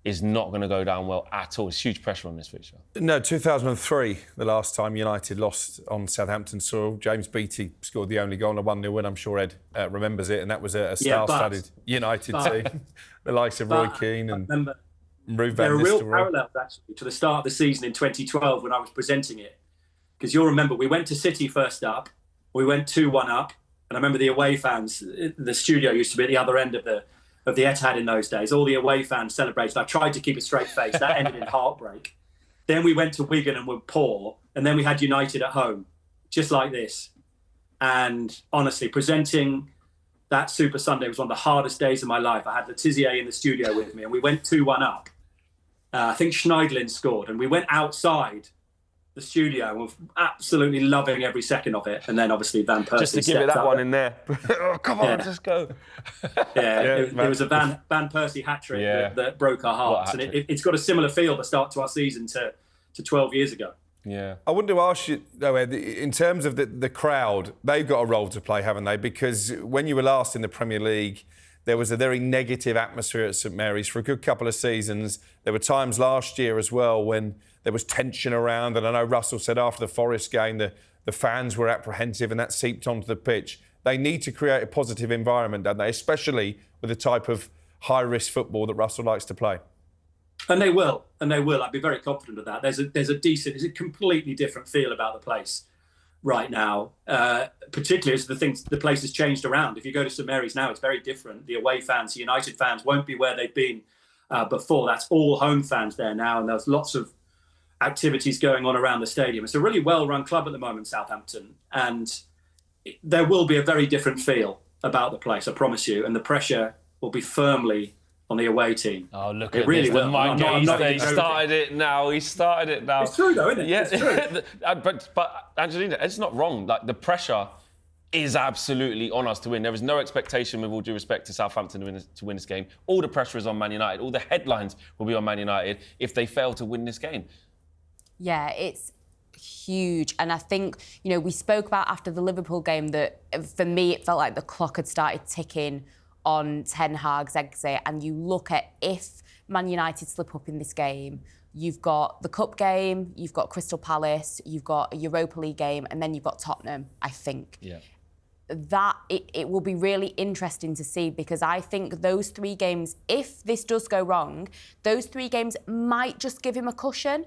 is not going to go down well at all. It's huge pressure on this fixture. No, 2003, the last time United lost on Southampton soil. James Beattie scored the only goal, a 1-0 win. I'm sure Ed remembers it, and that was a star-studded United team. The likes of Roy Keane and Ruud van Nistelrooy. There are real parallels, actually, to the start of the season in 2012 when I was presenting it. Because you'll remember, we went to City first up, we went 2-1 up, and I remember the away fans, the studio used to be at the other end of the Etihad in those days. All the away fans celebrated. I tried to keep a straight face. That ended in heartbreak. Then we went to Wigan and were poor. And then we had United at home, just like this. And honestly, presenting that Super Sunday was one of the hardest days of my life. I had Letizia in the studio with me, and we went 2-1 up. I think Schneidlin scored, and we went outside the studio and were absolutely loving every second of it. And then obviously Van Persie just to give it that one in there. Oh, come on, just go. It was a Van Persie hat-trick that broke our hearts. And it's got a similar feel, the start to our season, to 12 years ago. Yeah. I wanted to ask you, though, Ed, in terms of the crowd, they've got a role to play, haven't they? Because when you were last in the Premier League, there was a very negative atmosphere at St Mary's for a good couple of seasons. There were times last year as well when there was tension around, and I know Russell said after the Forest game the fans were apprehensive and that seeped onto the pitch. They need to create a positive environment, don't they? Especially with the type of high-risk football that Russell likes to play. And they will. I'd be very confident of that. There's a completely different feel about the place right now, particularly as the place has changed around. If you go to St Mary's now, it's very different. The away fans, the United fans, won't be where they've been before. That's all home fans there now, and there's lots of activities going on around the stadium. It's a really well-run club at the moment, Southampton, and there will be a very different feel about the place, I promise you, and the pressure will be firmly on the away team. Oh, look at this. He started it now. It's true, though, isn't it? Yeah. It's true. but Angelina, it's not wrong. Like, the pressure is absolutely on us to win. There is no expectation, with all due respect to Southampton, to win this game. All the pressure is on Man United. All the headlines will be on Man United if they fail to win this game. Yeah, it's huge. And I think, we spoke about after the Liverpool game that, for me, it felt like the clock had started ticking on Ten Hag's exit. And you look at, if Man United slip up in this game, you've got the Cup game, you've got Crystal Palace, you've got a Europa League game, and then you've got Tottenham, I think. Yeah. That it will be really interesting to see, because I think those 3 games, if this does go wrong, those 3 games might just give him a cushion,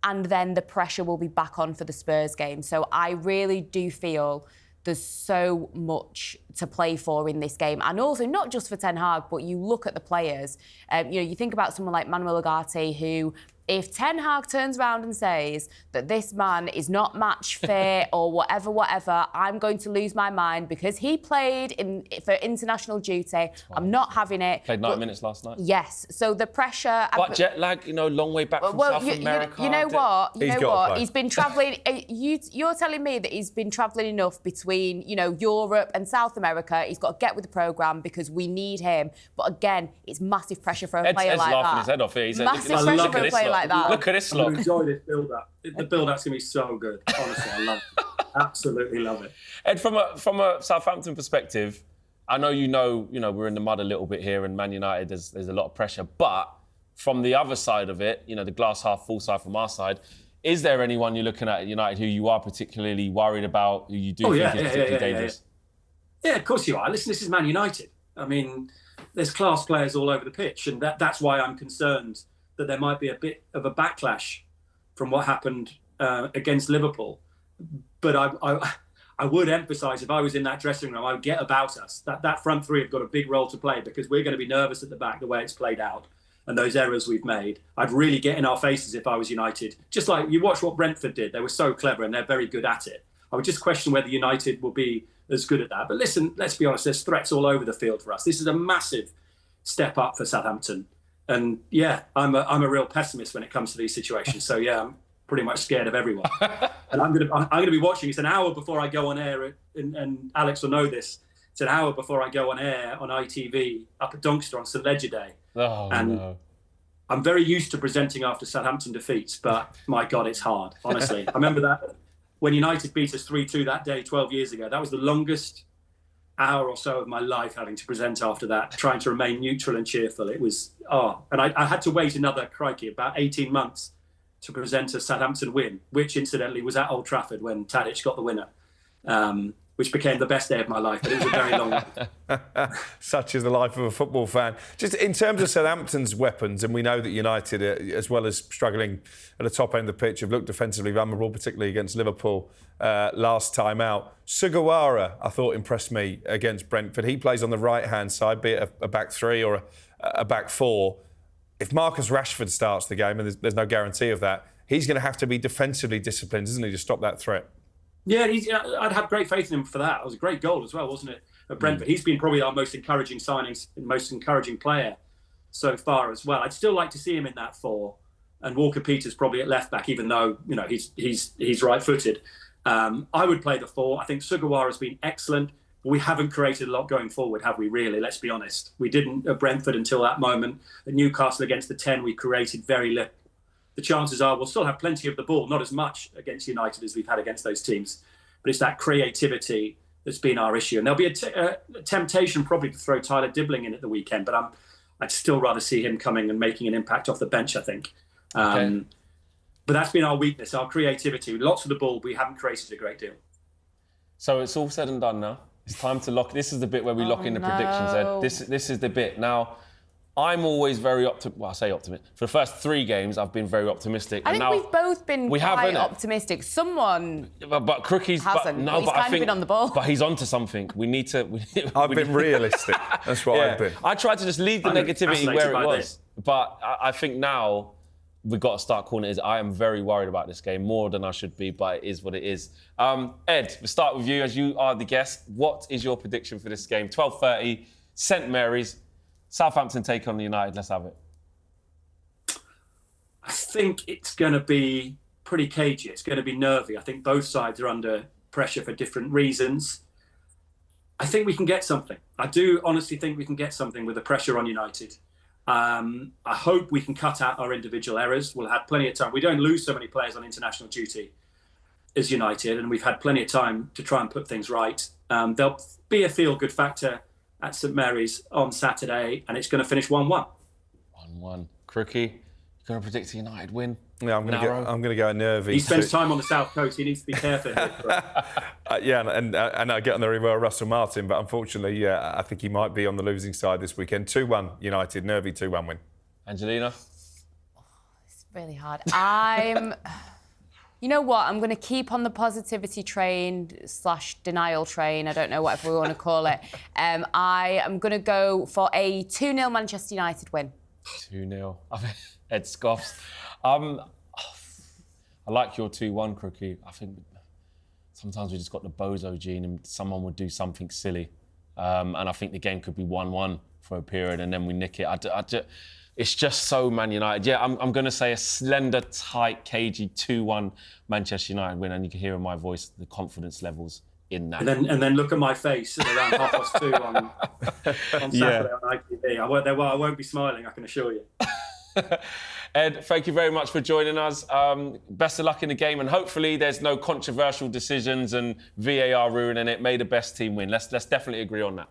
and then the pressure will be back on for the Spurs game. So I really do feel there's so much to play for in this game. And also, not just for Ten Hag, but you look at the players. You think about someone like Manuel Ugarte, who, if Ten Hag turns around and says that this man is not match fit or whatever, I'm going to lose my mind because he played for international duty. I'm not having it. Played 90 minutes last night. Yes. So the pressure. But jet lag, long way back from South America. You know what? He's been travelling. You're telling me that he's been travelling enough between, Europe and South America. He's got to get with the programme because we need him. But again, it's massive pressure for a player like that. Ed's laughing his head off here. He's massive pressure for a player like that. Look at this lot. I enjoy this build-up. The build-up's going to be so good. Honestly, I love it. Absolutely love it. Ed, from a Southampton perspective, I know we're in the mud a little bit here, and Man United, there's a lot of pressure. But from the other side of it, the glass half full side from our side, is there anyone you're looking at United who you are particularly worried about, who you do think is particularly dangerous? Yeah, of course you are. Listen, this is Man United. I mean, there's class players all over the pitch, and that's why I'm concerned that there might be a bit of a backlash from what happened against Liverpool. But I would emphasise, if I was in that dressing room, I would get about us. That front 3 have got a big role to play, because we're going to be nervous at the back, the way it's played out, and those errors we've made. I'd really get in our faces if I was United. Just like you watch what Brentford did. They were so clever and they're very good at it. I would just question whether United will be as good at that. But listen, let's be honest, there's threats all over the field for us. This is a massive step up for Southampton. And yeah, I'm a real pessimist when it comes to these situations. So yeah, I'm pretty much scared of everyone. And I'm gonna be watching. It's an hour before I go on air, and Alex will know this. It's an hour before I go on air on ITV up at Doncaster on St Ledger Day. No. I'm very used to presenting after Southampton defeats, but my God, it's hard. Honestly, I remember that when United beat us 3-2 that day 12 years ago. That was the longest hour or so of my life having to present after that, trying to remain neutral and cheerful. It was, and I had to wait about 18 months to present a Southampton win, which incidentally was at Old Trafford when Tadic got the winner, which became the best day of my life, but it was a very long one. Such is the life of a football fan. Just in terms of Southampton's weapons, and we know that United, as well as struggling at the top end of the pitch, have looked defensively vulnerable, particularly against Liverpool last time out. Sugawara, I thought, impressed me against Brentford. He plays on the right-hand side, be it a back three or a back four. If Marcus Rashford starts the game, and there's no guarantee of that, he's going to have to be defensively disciplined, isn't he, to stop that threat? Yeah, I'd have great faith in him for that. It was a great goal as well, wasn't it, at Brentford? He's been probably our most encouraging signings, most encouraging player so far as well. I'd still like to see him in that four, and Walker-Peters probably at left back, even though he's right-footed. I would play the four. I think Sugawara's been excellent. We haven't created a lot going forward, have we, really? Let's be honest. We didn't at Brentford until that moment. At Newcastle against the 10, we created very little. The chances are we'll still have plenty of the ball, not as much against United as we've had against those teams. But it's that creativity that's been our issue. And there'll be a temptation probably to throw Tyler Dibbling in at the weekend, but I'd still rather see him coming and making an impact off the bench, I think. Okay. But that's been our weakness, our creativity. Lots of the ball, we haven't created a great deal. So it's all said and done now. It's time to lock. This is the bit where we lock in the predictions, Ed. This is the bit. Now, I'm always very optimistic. For the first 3 games, I've been very optimistic. I think we've both been quite optimistic. Someone but Crookie's hasn't. He's kind of been on the ball. But he's onto something. We need to. I've been realistic. That's what I've been. I tried to just leave the negativity where it was. But I think now we've got to start calling it. I am very worried about this game, more than I should be, but it is what it is. Ed, we'll start with you as you are the guest. What is your prediction for this game? 12:30, St Mary's. Southampton take on United. Let's have it. I think it's going to be pretty cagey. It's going to be nervy. I think both sides are under pressure for different reasons. I think we can get something. I do honestly think we can get something with the pressure on United. I hope we can cut out our individual errors. We'll have plenty of time. We don't lose so many players on international duty as United, and we've had plenty of time to try and put things right. There'll be a feel-good factor at St Mary's on Saturday, and it's going to finish 1-1. 1-1. Crookie, you're going to predict a United win? Yeah, I'm going to go nervy. He spends time on the South Coast. He needs to be careful. And I get on the very well Russell Martin, but unfortunately, I think he might be on the losing side this weekend. 2-1 United, nervy 2-1 win. Angelina? It's really hard. You know what? I'm going to keep on the positivity train / denial train. I don't know, whatever we want to call it. I am going to go for a 2-0 Manchester United win. 2-0. Ed scoffs. I like your 2-1, Crookie. I think sometimes we just got the bozo gene and someone would do something silly. And I think the game could be 1-1 for a period and then we nick it. It's just so Man United. Yeah, I'm going to say a slender, tight, cagey 2-1 Manchester United win, and you can hear in my voice the confidence levels in that. And then look at my face at around 2:30 on Saturday on ITV. I won't be smiling, I can assure you. Ed, thank you very much for joining us. Best of luck in the game, and hopefully there's no controversial decisions and VAR ruining it. May the best team win. Let's definitely agree on that.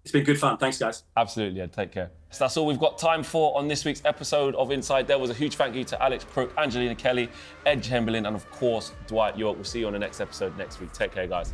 It's been good fun. Thanks, guys. Absolutely, Ed. Take care. So that's all we've got time for on this week's episode of Inside. There was a huge thank you to Alex Crook, Angelina Kelly, Ed Chamberlin, and of course, Dwight Yorke. We'll see you on the next episode next week. Take care, guys.